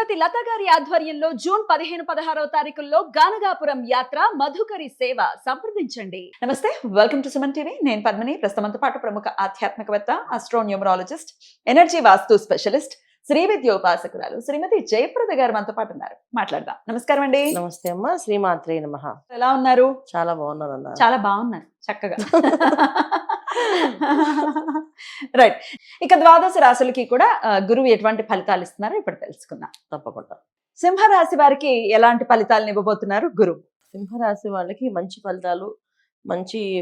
శ్రీమతి లత గారి ఆధ్వర్యంలో జూన్ 15-16 తారీఖుల్లో గానగాపురం యాత్ర మధుకరి సేవ సంప్రదించండి. నమస్తే, వెల్కమ్ టు సుమన్ టీవీ. నేను పద్మిని. ప్రస్తుతంతో పాటు ప్రముఖ ఆధ్యాత్మికవేత్త, ఆస్ట్రోన్యూమరాలజిస్ట్, ఎనర్జీ వాస్తు స్పెషలిస్ట్, శ్రీ విద్యోపాసకురాలు శ్రీమతి జయప్రద గారు మనతో పాటు ఉన్నారు. మాట్లాడదాం. నమస్కారం అండి. నమస్తే అమ్మ. శ్రీమాత్రే నమః. ఎలా ఉన్నారు? చాలా బాగున్నారు అన్న. చాలా బాగున్నారు, చక్కగా. రైట్. ఇక ద్వాదశ రాశులకి కూడా గురువు ఎటువంటి ఫలితాలు ఇస్తున్నారో ఇప్పుడు తెలుసుకుందాం. తప్పకుండా. సింహరాశి వారికి ఎలాంటి ఫలితాలను ఇవ్వబోతున్నారు గురువు? సింహరాశి వాళ్ళకి మంచి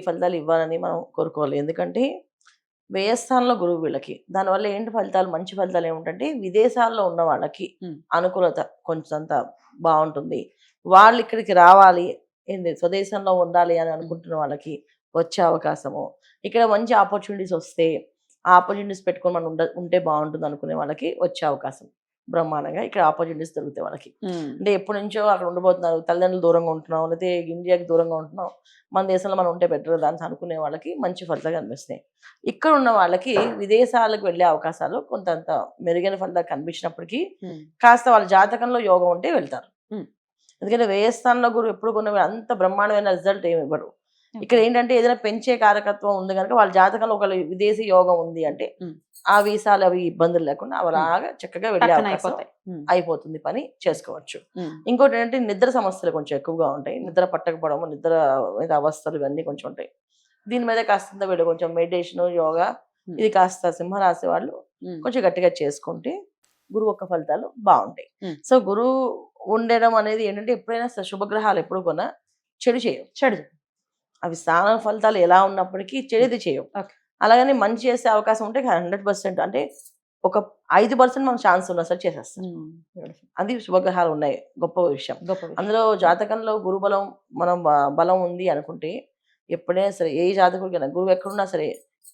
ఫలితాలు ఇవ్వాలని మనం కోరుకోవాలి. ఎందుకంటే వ్యయస్థానంలో గురువు వీళ్ళకి, దానివల్ల ఏంటి ఫలితాలు, మంచి ఫలితాలు ఏమిటంటే విదేశాల్లో ఉన్న వాళ్ళకి అనుకూలత కొంచెంత బాగుంటుంది. వాళ్ళు ఇక్కడికి రావాలి, ఏంది స్వదేశంలో ఉండాలి అని అనుకుంటున్న వాళ్ళకి వచ్చే అవకాశము, ఇక్కడ మంచి ఆపర్చునిటీస్ వస్తే ఆ ఆపర్చునిటీస్ పెట్టుకొని మనం ఉంటే బాగుంటుంది అనుకునే వాళ్ళకి వచ్చే అవకాశం బ్రహ్మాండంగా ఇక్కడ ఆపర్చునిటీస్ దొరుకుతాయి వాళ్ళకి. అంటే ఎప్పటి నుంచో అక్కడ ఉండిపోతున్నారు, తల్లిదండ్రులు దూరంగా ఉంటున్నాం, లేకపోతే ఇండియాకి దూరంగా ఉంటున్నాం, మన దేశంలో మనం ఉంటే బెటర్ దాన్ని అనుకునే వాళ్ళకి మంచి ఫలితాలు కనిపిస్తున్నాయి. ఇక్కడ ఉన్న వాళ్ళకి విదేశాలకు వెళ్ళే అవకాశాలు కొంతంత మెరుగైన ఫలితాలు కనిపించినప్పటికీ కాస్త వాళ్ళ జాతకంలో యోగం ఉంటే వెళ్తారు. ఎందుకంటే వ్యయస్థానంలో గురువు ఎప్పుడు కొన్ని అంత బ్రహ్మాండమైన రిజల్ట్ ఏమి ఇవ్వరు. ఇక్కడ ఏంటంటే ఏదైనా పెంచే కారకత్వం ఉంది కనుక వాళ్ళ జాతకంలో ఒక విదేశీ యోగం ఉంది అంటే ఆ వీసాలు అవి ఇబ్బందులు లేకుండా అలాగా చక్కగా వెళ్ళే అవకాశం అయిపోతుంది, పని చేసుకోవచ్చు. ఇంకోటి ఏంటంటే నిద్ర సమస్యలు కొంచెం ఎక్కువగా ఉంటాయి. నిద్ర పట్టకపోవడము, నిద్ర మీద అవస్థలు ఇవన్నీ కొంచెం ఉంటాయి. దీని మీద కాస్త వీళ్ళు కొంచెం మెడిటేషన్, యోగా ఇది కాస్త సింహరాశి వాళ్ళు కొంచెం గట్టిగా చేసుకుంటే గురువు యొక్క ఫలితాలు బాగుంటాయి. సో గురువు ఉండడం అనేది ఏంటంటే ఎప్పుడైనా శుభగ్రహాలు ఎప్పుడు కొన్నా చెడు చేయవు. అవి స్థాన ఫలితాలు ఎలా ఉన్నప్పటికీ చెడుది చేయవు. అలాగని మంచి చేసే అవకాశం ఉంటే 100% అంటే ఒక 5% మనకు ఛాన్స్ ఉన్నా సరే చేసేస్తాం. అది శుభగ్రహాలు ఉన్నాయి, గొప్ప విషయం. అందులో జాతకంలో గురు బలం మనం బలం ఉంది అనుకుంటే ఎప్పుడైనా సరే ఏ జాతకుడికైనా గురువు ఎక్కడున్నా సరే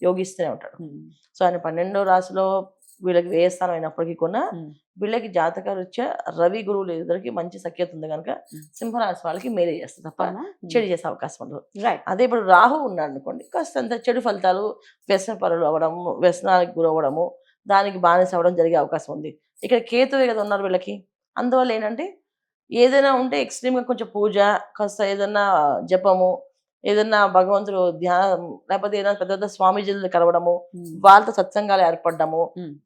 యోగిస్తూనే ఉంటాడు. సో ఆయన 12వ రాశిలో వీళ్ళకి వ్యయస్థానం అయినప్పటికీ కూడా వీళ్ళకి జాతక రీత్యా రవి గురువులు ఇద్దరికి మంచి సఖ్యత ఉంది కనుక సింహరాశి వాళ్ళకి మేలే చేస్తుంది తప్ప చెడు చేసే అవకాశం ఉండదు. అదే ఇప్పుడు రాహు ఉన్నాడు అనుకోండి, కాస్తంత చెడు ఫలితాలు, వ్యసన పరులు అవ్వడము, వ్యసనానికి గురవ్వడము, దానికి బానిస అవ్వడం జరిగే అవకాశం ఉంది. ఇక్కడ కేతువే కదా ఉన్నారు వీళ్ళకి. అందువల్ల ఏంటంటే ఏదైనా ఉంటే ఎక్స్ట్రీమ్గా కొంచెం పూజ, కాస్త ఏదన్నా జపము, ఏదన్నా భగవంతుడు ధ్యానం, లేకపోతే ఏదైనా పెద్ద పెద్ద స్వామీజీలు కలవడము, వాళ్ళతో సత్సంగాలు ఏర్పడము,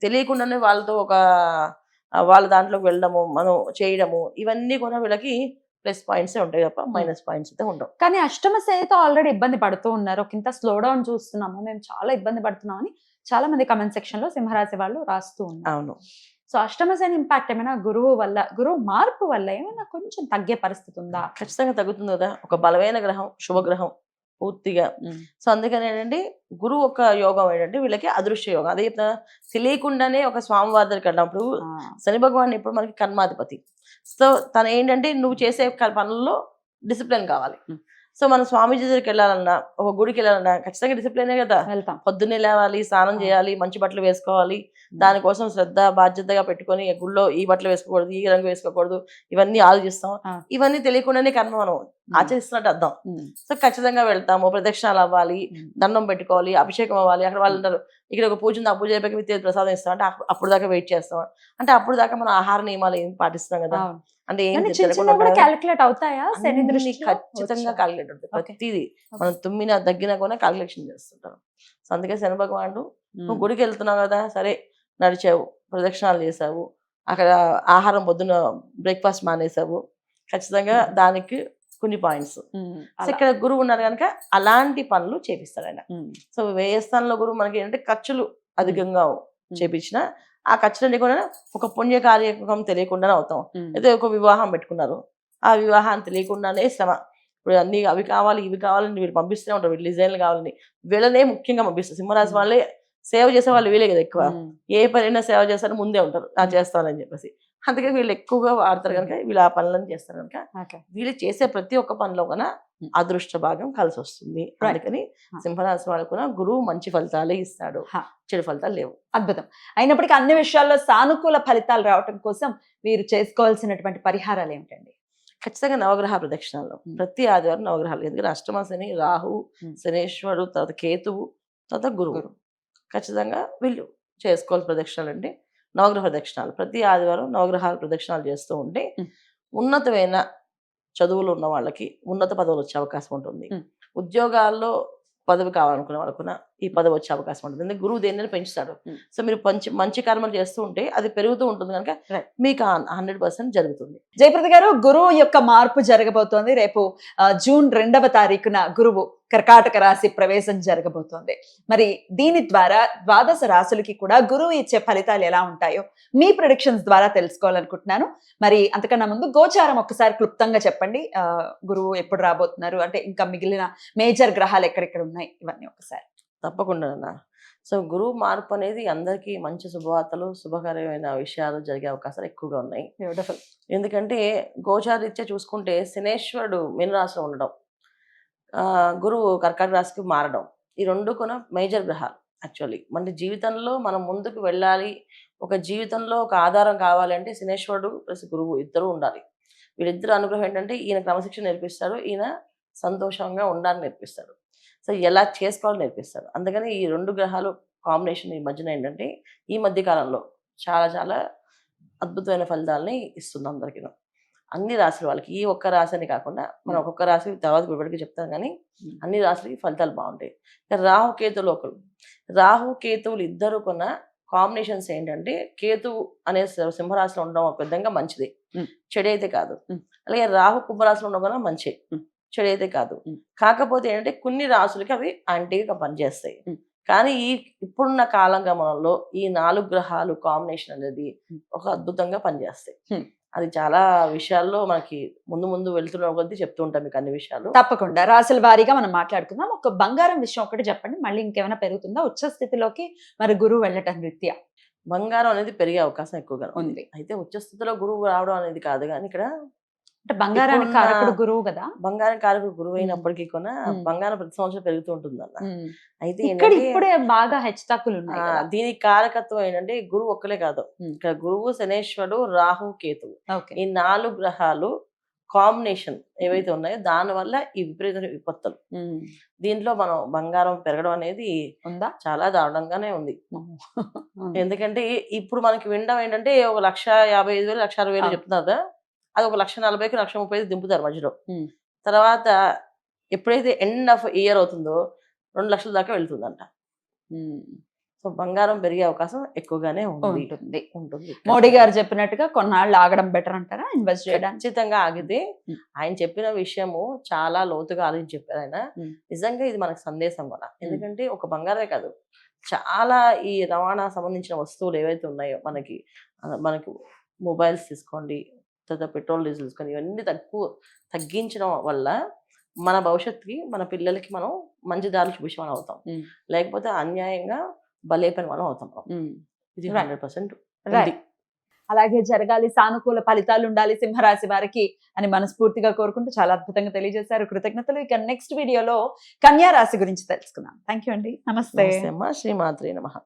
తెలియకుండానే వాళ్ళతో వాళ్ళ దాంట్లోకి వెళ్ళడము, మనం చేయడము, ఇవన్నీ కూడా వీళ్ళకి ప్లస్ పాయింట్సే ఉంటాయి తప్ప మైనస్ పాయింట్స్ అయితే ఉండవు. కానీ అష్టమ శనితో ఆల్రెడీ ఇబ్బంది పడుతూ ఉన్నారు. ఒక ఇంత స్లో డౌన్ చూస్తున్నాము, మేము చాలా ఇబ్బంది పడుతున్నామని చాలా మంది కమెంట్ సెక్షన్ లో సింహరాశి వాళ్ళు రాస్తూ ఉన్నారు. అవును. సో అష్టమ శని ఇంపాక్ట్ ఏమైనా గురువు మార్పు వల్ల ఏమైనా కొంచెం తగ్గే పరిస్థితి ఉందా? ఖచ్చితంగా తగ్గుతుంది కదా. ఒక బలమైన గ్రహం, శుభగ్రహం పూర్తిగా. సో అందుకని ఏంటంటే గురువు ఒక యోగం ఏంటంటే వీళ్ళకి అదృశ్య యోగం. అదే తెలియకుండానే ఒక స్వామివారి దగ్గరికి వెళ్ళినప్పుడు శని భగవాన్ ఇప్పుడు మనకి కర్మాధిపతి. సో తను ఏంటంటే నువ్వు చేసే పనుల్లో డిసిప్లిన్ కావాలి. సో మనం స్వామీజీ దగ్గరికి వెళ్ళాలన్నా, ఒక గుడికి వెళ్ళాలన్నా ఖచ్చితంగా డిసిప్లినే కదా. పొద్దున్నే లేవాలి, స్నానం చేయాలి, మంచి బట్టలు వేసుకోవాలి, దానికోసం శ్రద్ధ బాధ్యతగా పెట్టుకొని గుళ్ళో ఈ బట్టలు వేసుకోకూడదు, ఈ రంగు వేసుకోకూడదు, ఇవన్నీ ఆలోచిస్తాం. ఇవన్నీ తెలియకుండానే కర్మ మనం ఆచరిస్తున్నట్టు అర్థం. సో ఖచ్చితంగా వెళ్తాము, ప్రదక్షిణాలు అవ్వాలి, దండం పెట్టుకోవాలి, అభిషేకం అవ్వాలి. అక్కడ వాళ్ళు అంటారు ఇక్కడ ఒక పూజ ఉంది, ఆ పూజ అయిపోయి ప్రసాదం ఇస్తాం అంటే అప్పుడు దాకా వెయిట్ చేస్తాం. అంటే అప్పుడు దాకా మనం ఆహార నియమాలు ఏం పాటిస్తాం కదా. అంటే క్యాలిక్యులేట్ అవుతాయా? ఖచ్చితంగా క్యాలిక్యులేట్ అవుతాయి. ప్రతిదీ మనం తుమ్మినా తగ్గినా కూడా క్యాలిక్యులేషన్ చేస్తుంటారు. సో అందుకే శని భగవానుడు నువ్వు గుడికి వెళ్తున్నావు కదా, సరే నడిచావు, ప్రదక్షిణాలు చేసావు, అక్కడ ఆహారం పొద్దున బ్రేక్ఫాస్ట్ మానేసావు, ఖచ్చితంగా దానికి కొన్ని పాయింట్స్. సో ఇక్కడ గురువు ఉన్నారు కనుక అలాంటి పనులు చేపిస్తాడు ఆయన. సో వ్యయస్థానంలో గురువు మనకి ఏంటంటే ఖర్చులు అధికంగా చేపించిన ఆ ఖర్చులన్నీ కూడా ఒక పుణ్య కార్యక్రమం తెలియకుండానే అవుతాం. అయితే ఒక వివాహం పెట్టుకున్నారు, ఆ వివాహాన్ని తెలియకుండానే శ్రమ. ఇప్పుడు అన్ని అవి కావాలి ఇవి కావాలని వీళ్ళు పంపిస్తూనే ఉంటారు, వీళ్ళు డిజైన్లు కావాలని వీళ్ళనే ముఖ్యంగా పంపిస్తారు. సింహరాశి వాళ్ళే సేవ చేసే వాళ్ళు వీళ్ళే కదా ఎక్కువ. ఏ పనైనా సేవ చేస్తారని ముందే ఉంటారు, ఆ చేస్తానని చెప్పేసి. అందుకే వీళ్ళు ఎక్కువగా వాడతారు కనుక వీళ్ళు ఆ పనులను చేస్తారు కనుక వీళ్ళు చేసే ప్రతి ఒక్క పనిలో కూడా అదృష్ట భాగం కలిసి వస్తుంది. అందుకని సింహరాశి వాళ్ళకు కూడా గురువు మంచి ఫలితాలే ఇస్తాడు, చెడు ఫలితాలు లేవు. అద్భుతం. అయినప్పటికీ అన్ని విషయాల్లో సానుకూల ఫలితాలు రావటం కోసం మీరు చేసుకోవాల్సినటువంటి పరిహారాలు ఏమిటండి? ఖచ్చితంగా నవగ్రహ ప్రదక్షిణాల్లో ప్రతి ఆదివారం నవగ్రహాలు. ఎందుకంటే అష్టమ శని, రాహు, శనేశ్వరుడు, తర్వాత కేతువు, తర్వాత గురువు, ఖచ్చితంగా వీళ్ళు చేసుకోవాలి ప్రదక్షిణాలు. అంటే నవగ్రహ ప్రదక్షిణాలు ప్రతి ఆదివారం నవగ్రహాల ప్రదక్షిణాలు చేస్తూ ఉంటే మ్. ఉన్నతమైన చదువులు ఉన్న వాళ్ళకి ఉన్నత పదవులు వచ్చే అవకాశం ఉంటుంది. మ్. ఉద్యోగాల్లో పదవి కావాలనుకునే వాళ్ళకున్న ఈ పదవి వచ్చే అవకాశం ఉంటుంది. ఎందుకంటే గురువు దేనిని పెంచుతాడు. మ్. సో మీరు మంచి కర్మలు చేస్తూ ఉంటే అది పెరుగుతూ ఉంటుంది కనుక Right. మీకు 100% జరుగుతుంది. జయప్రద గారు, గురువు యొక్క మార్పు జరగబోతోంది. రేపు జూన్ 2వ తారీఖున గురువు కర్కాటక రాశి ప్రవేశం జరగబోతోంది. మరి దీని ద్వారా ద్వాదశ రాశులకి కూడా గురువు ఇచ్చే ఫలితాలు ఎలా ఉంటాయో మీ ప్రొడిక్షన్స్ ద్వారా తెలుసుకోవాలనుకుంటున్నాను. మరి అంతకన్నా ముందు గోచారం ఒక్కసారి క్లుప్తంగా చెప్పండి. గురువు ఎప్పుడు రాబోతున్నారు, అంటే ఇంకా మిగిలిన మేజర్ గ్రహాలు ఎక్కడెక్కడ ఉన్నాయి, ఇవన్నీ ఒకసారి. తప్పకుండా అన్న. సో గురువు మార్పు అనేది అందరికీ మంచి శుభవార్తలు, శుభకరమైన విషయాలు జరిగే అవకాశాలు ఎక్కువగా ఉన్నాయి. బ్యూటిఫుల్. ఎందుకంటే గోచారీత్యా చూసుకుంటే శనేశ్వరుడు మీనరాశిలో ఉండడం, గురువు కర్కాటక రాశికి మారడం, ఈ రెండు కూడా మేజర్ గ్రహాలు. యాక్చువల్లీ మన జీవితంలో మనం ముందుకు వెళ్ళాలి, ఒక జీవితంలో ఒక ఆధారం కావాలి అంటే శనేశ్వరుడు ప్లస్ గురువు ఇద్దరు ఉండాలి. వీళ్ళిద్దరు అనుగ్రహం ఏంటంటే ఈయన క్రమశిక్షణ నేర్పిస్తాడు, ఈయన సంతోషంగా ఉండాలని నేర్పిస్తాడు. సో ఎలా చేసుకోవాలని నేర్పిస్తాడు. అందుకని ఈ రెండు గ్రహాలు కాంబినేషన్ ఈ మధ్యన ఏంటంటే ఈ మధ్య కాలంలో చాలా చాలా అద్భుతమైన ఫలితాలని ఇస్తుంది అందరికీ. అన్ని రాశుల వాళ్ళకి, ఈ ఒక్క రాశి అని కాకుండా మనం ఒక్కొక్క రాశి తర్వాత వివరికి చెప్తాం, కానీ అన్ని రాశులకి ఫలితాలు బాగుంటాయి. రాహుకేతువులు రాహుకేతువులు ఇద్దరు కొన్న కాంబినేషన్స్ ఏంటంటే కేతువు అనే సింహరాశిలో ఉండడం ఒక విధంగా మంచిది, చెడైతే కాదు. అలాగే రాహు కుంభరాశిలో ఉండడం కూడా మంచి, చెడైతే కాదు. కాకపోతే ఏంటంటే కొన్ని రాశులకి అవి యాంటీగా పనిచేస్తాయి. కానీ ఇప్పుడున్న కాలం గమనంలో ఈ 4 గ్రహాలు కాంబినేషన్ అనేది ఒక అద్భుతంగా పనిచేస్తాయి. అది చాలా విషయాల్లో మనకి ముందు ముందు వెళ్తున్న కొద్దీ చెప్తూ ఉంటాం మీకు అన్ని విషయాలు. తప్పకుండా రాశుల వారీగా మనం మాట్లాడుకుందాం. ఒక బంగారం విషయం ఒకటి చెప్పండి, మళ్ళీ ఇంకేమైనా పెరుగుతుందా ఉచ్చ స్థితిలోకి మరి గురువు వెళ్ళటం రీత్యా? బంగారం అనేది పెరిగే అవకాశం ఎక్కువగా ఉంది. అయితే ఉచ్చస్థితిలో గురువు రావడం అనేది కాదు, కానీ ఇక్కడ అంటే బంగారానికి కారకుడు గురువు కదా. బంగారం కారకుడు గురువు అయినప్పటికీ కూడా బంగారం ప్రతి సంవత్సరం పెరుగుతూ ఉంటుంది అన్న. అయితే ఇప్పుడే బాగా హెచ్చుతగ్గులు ఉన్నాయి. దీనికి కారకత్వం ఏంటంటే గురువు ఒక్కలే కాదు, ఇక్కడ గురువు, శనేశ్వరుడు, రాహు, కేతువు, ఈ 4 గ్రహాలు కాంబినేషన్ ఏవైతే ఉన్నాయో దాని వల్ల ఈ విపరీత విపత్తులు. దీంట్లో మనం బంగారం పెరగడం అనేది ఉందా, చాలా దారుణంగానే ఉంది. ఎందుకంటే ఇప్పుడు మనకి వినడం ఏంటంటే 1,55,000 1,60,000 చెప్తున్నారు, అది 1,40,000 1,30,000 దింపుతారు మధ్యలో. తర్వాత ఎప్పుడైతే ఎండ్ ఆఫ్ ఇయర్ అవుతుందో 2 లక్షల దాకా వెళ్తుందంట. సో బంగారం పెరిగే అవకాశం ఎక్కువగానే ఉంటుంది. మోడీ గారు చెప్పినట్టుగా కొన్నాళ్ళు ఆగడం బెటర్ అంటారా ఇన్వెస్ట్ చేయడానికి? ఖచ్చితంగా ఆగితే ఆయన చెప్పిన విషయము చాలా లోతుగా ఆలోచించి చెప్పారు ఆయన. నిజంగా ఇది మనకు సందేశం కూడా. ఎందుకంటే ఒక బంగారమే కాదు, చాలా ఈ రవాణా సంబంధించిన వస్తువులు ఏవైతే ఉన్నాయో మనకి మొబైల్స్ తీసుకోండి, తర్వాత పెట్రోల్ డీజిల్ తీసుకొని, ఇవన్నీ తగ్గించడం వల్ల మన భవిష్యత్తుకి మన పిల్లలకి మనం మంచి దారి చూపించే మనం అవుతాం, లేకపోతే అన్యాయంగా బలైపోయిన మనం అవుతాం. ఇది 100% అలాగే జరగాలి, సానుకూల ఫలితాలు ఉండాలి సింహరాశి వారికి అని మనస్ఫూర్తిగా కోరుకుంటూ చాలా అద్భుతంగా తెలియజేశారు. కృతజ్ఞతలు. ఇక నెక్స్ట్ వీడియోలో కన్యా రాశి గురించి తెలుసుకుందాం. థ్యాంక్ యూ అండి. నమస్తే. శ్రీమాత్రే నమః.